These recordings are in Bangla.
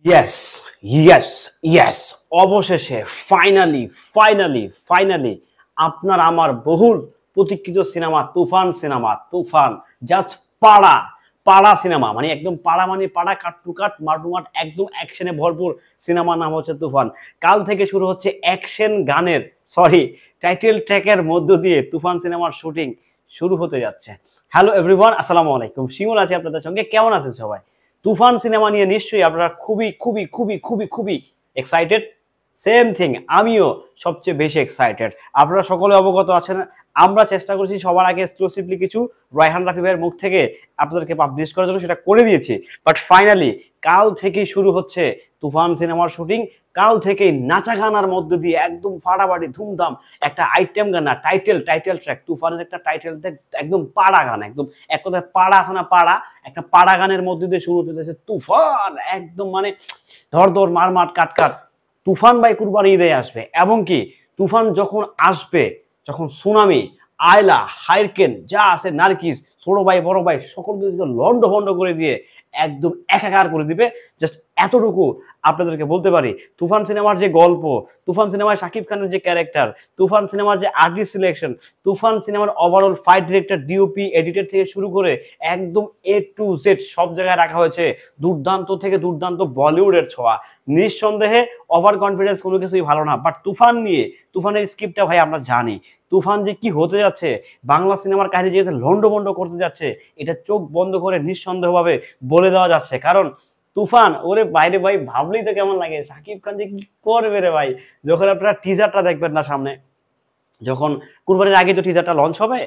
Yes, yes, yes. অবশেষে ফাইনালি আপনার আমার বহুল প্রতীক্ষিত সিনেমা তুফান জাস্ট পাড়া পাড়া সিনেমা, মানে একদম পাড়া, মানে পাড়া, কাট টু কাট, মার টু মার, একদম অ্যাকশনে ভরপুর সিনেমার নাম হচ্ছে তুফান। কাল থেকে শুরু হচ্ছে অ্যাকশন গানের, সরি, টাইটেল ট্র্যাকের মধ্য দিয়ে তুফান সিনেমার শুটিং শুরু হতে যাচ্ছে। হ্যালো এভরিওয়ান, আসসালামু আলাইকুম। শিমুল আছে আপনাদের সঙ্গে। কেমন আছেন সবাই? তুফান সিনেমা নিয়ে নিশ্চয়ই আপনারা খুবই এক্সাইটেড। সেম থিং, আমিও সবচেয়ে বেশি এক্সাইটেড। আপনারা সকলে অবগত আছেন, আমরা চেষ্টা করেছি সবার আগে এক্সক্লুসিভলি কিছু রায়হান রাফি ভাইয়ের মুখ থেকে আপনাদেরকে পাবলিশ করার জন্য, সেটা করে দিয়েছি। বাট ফাইনালি কাল থেকেই শুরু হচ্ছে তুফান সিনেমার শুটিং। কাল থেকেই নাচা গানার মধ্যে দিয়ে একদম ফাটাফাটি ধুমধাম একটা আইটেম গান, না টাইটেল ট্র্যাক, তুফানের একটা টাইটেল, একদম পাড়া গান, একদম এক কথায় পাড়া আছে না, পাড়া, একটা পাড়া গানের মধ্যে দিয়ে শুরু হতেছে তুফান। একদম মানে ধর মার কাট কাট। তুফান ভাই কুরবানি ঈদে আসবে, এবং কি তুফান যখন আসবে, যখন সুনামি, আয়লা, হাইরকেন যা আছে, নার্কিস, ছোট ভাই বড় ভাই সকল কিছু লন্ড ভন্ড করে দিয়ে একদম একাকার করে দিবে। জাস্ট এতটুকু আপনাদেরকে বলতে পারি, তুফান সিনেমার যে গল্প, তুফান সিনেমায় শাকিব খানের যে ক্যারেক্টার, তুফান সিনেমার যে আর্টিস্ট সিলেকশন, তুফান সিনেমার overall fight director, DOP, editor থেকে শুরু করে একদম এ টু জেড সব জায়গায় রাখা হয়েছে দুর্দান্ত থেকে দুর্দান্ত বলিউডের ছোঁয়া। নিঃসন্দেহে ওভার কনফিডেন্স কোনো কিছুই ভালো না, বাট তুফান নিয়ে, তুফানের স্ক্রিপ্টটা ভাই আমরা জানি তুফান যে কি হতে যাচ্ছে, বাংলা সিনেমার কাহিনী যেহেতু লন্ডভন্ড করতে যাচ্ছে, এটা চোখ বন্ধ করে নিঃসন্দেহভাবে বলে দেওয়া যাচ্ছে। কারণ তুফান, ওরে বাইরে ভাই, ভাবলেই তো কেমন লাগে, শাকিব খান যে কি করবে রে ভাই। যখন আপনারা টিজারটা দেখবেন না সামনে, যখন কুরবানির আগে তো টিজারটা লঞ্চ হবে,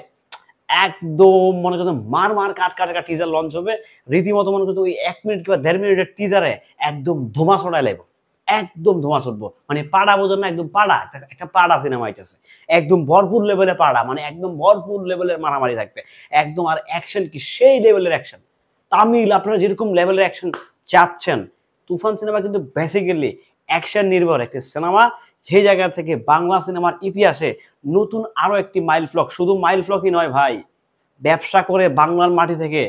একদম মনে করতো মার কাট কাট টিজার লঞ্চ হবে, রীতিমতো মনে করতো ওই 1 মিনিট কিংবা 1.5 মিনিটের টিজারে একদম ধোঁয়া ছড়ায় লাগবে, একদম ধোঁয়া ছড়বো, মানে পাড়া বোঝেন না, একদম পাড়া, একটা পাড়া সিনেমা আইতেছে, একদম ভরপুর লেভেলে পাড়া, মানে একদম ভরপুর লেভেলের মারামারি থাকবে একদম। আর অ্যাকশন কি সেই লেভেলের অ্যাকশন, তামিল আপনারা যেরকম লেভেলের অ্যাকশন চাচ্ছেন, তুফান সিনেমা কিন্তু বেসিক্যালি অ্যাকশন নির্ভর একটি সিনেমা। সেই জায়গা থেকে বাংলা সিনেমার ইতিহাসে নতুন আরো একটি মাইল ফলক, শুধু মাইল ফলকই নয় ভাই, ব্যবসা করে বাংলার মাটি থেকে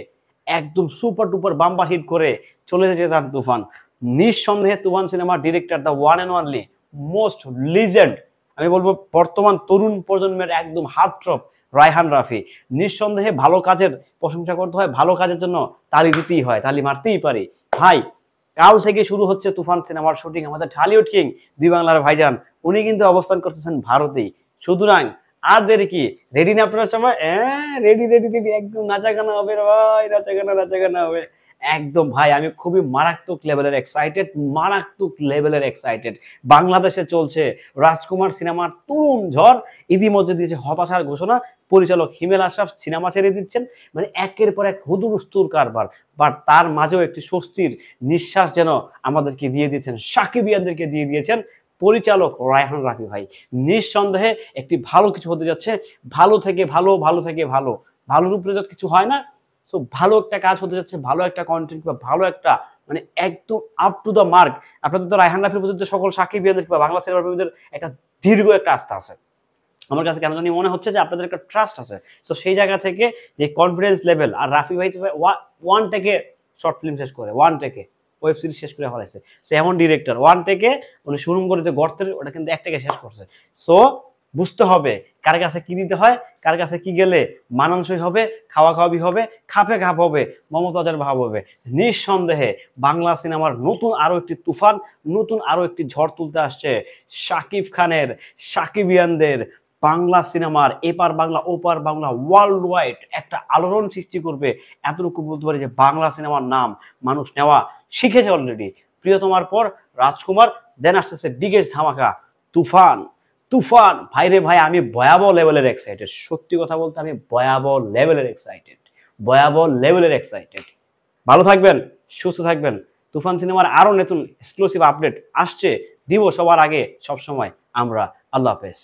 একদম সুপার ডুপার বাম্পার হিট করে চলে যেতে চান তুফান। নিঃসন্দেহে তুফান সিনেমার director, the one and only most legend, আমি বলবো বর্তমান তরুণ প্রজন্মের একদম হার্টথ্রব রায়হান রাফি। নিঃসন্দেহে ভালো কাজের প্রশংসা করতে হয়, ভালো কাজের জন্য তালি দিতেই হয়, তালি মারতেই পারি ভাই। কাল থেকে শুরু হচ্ছে তুফান সিনেমার শুটিং। আমাদের ঢালিউড কিং, দুই বাংলার ভাইজান, উনি কিন্তু অবস্থান করতেছেন ভারতেই। সুতরাং আর দেরি কি, রেডি না আপনারা সবাই? হ্যাঁ, রেডি, একদম নাচা গানা হবে রে ভাই, নাচা গানা হবে একদম। ভাই আমি খুবই মারাত্মক লেভেলের এক্সাইটেড। বাংলাদেশে চলছে রাজকুমার সিনেমার তরুণ ঝড়, ইতিমধ্যে দিয়েছে হতাশার ঘোষণা। পরিচালক হিমেল আশরাফ সিনেমা ছেড়ে দিচ্ছেন, মানে একের পর এক হুদুরুস্তুর কারবার, বাট তার মাঝেও একটি স্বস্তির নিঃশ্বাস যেন আমাদেরকে দিয়ে দিয়েছেন, সাকিবিয়ানদেরকে দিয়ে দিয়েছেন পরিচালক রায়হান রাফি ভাই। নিঃসন্দেহে একটি ভালো কিছু হতে যাচ্ছে, ভালো থেকে ভালো, ভালোর উপরে যত কিছু হয় না, সো ভালো একটা কাজ হতে যাচ্ছে, ভালো একটা কন্টেন্ট বা ভালো একটা, মানে একদম আপ টু দ্য মার্ক। আপনাদের তো রায়হান রাফির প্রতি সকল সাকিবিয়ানদের বা বাংলা সিনেমার প্রেমীদের একটা দীর্ঘ একটা আস্থা আছে। আমার কাছে কেন জানি মনে হচ্ছে যে আপনাদের একটা ট্রাস্ট আছে। সো সেই জায়গা থেকে যে কনফিডেন্স লেভেল, আর রাফি ভাই ওয়ান টেকে শর্ট ফিল্ম শেষ করে, ওয়ান টেকে ওয়েব সিরিজ শেষ করে ফেলাইছে। সো এমন ডিরেক্টর, ওয়ান টেকে উনি শুরু করে যে গর্তের, ওটা কিন্তু এক টেকে শেষ করছে। সো বুঝতে হবে কার কাছে কি দিতে হয়, কার কাছে কি গেলে মানানসই হবে, খাওয়াবি হবে, খাপে খাপ হবে, মমতাজের ভাব হবে। নিঃসন্দেহে বাংলা সিনেমার নতুন আরো একটি তুফান, নতুন আরো একটি ঝড় তুলতে আসছে শাকিব খানের, সাকিবিয়ানদের। বাংলা সিনেমার এপার বাংলা ওপার বাংলা ওয়ার্ল্ড ওয়াইড একটা আলোড়ন সৃষ্টি করবে, এতটুকু বলতে পারি যে বাংলা সিনেমার নাম মানুষ নেওয়া শিখেছে অলরেডি। প্রিয়তমার পর রাজকুমার, দেন আসতেছে বিগেস্ট ধামাকা তুফান ভাইরে ভাই, আমি ভয়াবহ লেভেলের এক্সাইটেড। সত্যি কথা বলতে আমি ভয়াবহ লেভেলের এক্সাইটেড। ভালো থাকবেন, সুস্থ থাকবেন। তুফান সিনেমার আরো নতুন এক্সক্লুসিভ আপডেট আসছে, দিব সবার আগে সবসময় আমরা। আল্লাহ হাফেজ।